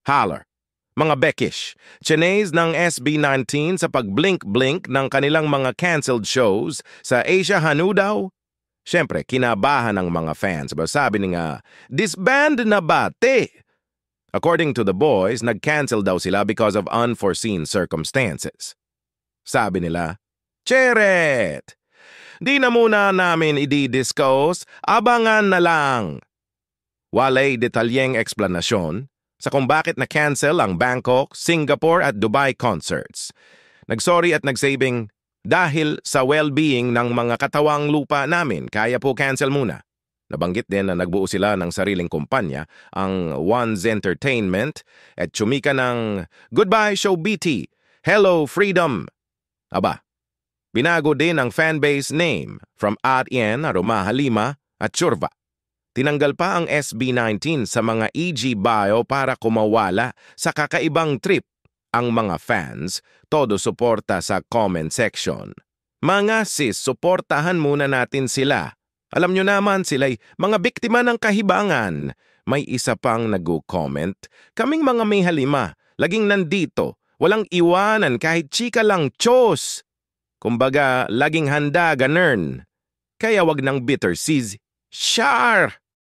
Holler. Mga Beckish, chinase ng SB19 sa pag-blink-blink ng kanilang mga cancelled shows sa Asia Hanu daw? Siyempre, kinabahan ng mga fans. Sabi nga, disband na ba, te? According to the boys, nag-cancel daw sila because of unforeseen circumstances. Sabi nila, Cheret! Di na muna namin i-discuss, abangan na lang. Walay detalyeng eksplanasyon sa kung bakit na-cancel ang Bangkok, Singapore at Dubai concerts. Nagsorry at nagsabing, dahil sa well-being ng mga katawang lupa namin, kaya po cancel muna. Nabanggit din na nagbuo sila ng sariling kumpanya, ang One's Entertainment, at tsumika ng Goodbye Show BT, Hello Freedom. Aba, binago din ang fanbase name from Atien, Aroma Halima at Churva. Tinanggal pa ang SB19 sa mga EG bio para kumawala sa kakaibang trip ang mga fans, todo suporta sa comment section. Mga sis, suportahan muna natin sila. Alam nyo naman sila'y mga biktima ng kahibangan. May isa pang nag-comment, kaming mga may halima, laging nandito, walang iwanan kahit chika lang, Diyos. Kumbaga, laging handa, ganern. Kaya wag ng bitter sis, Char!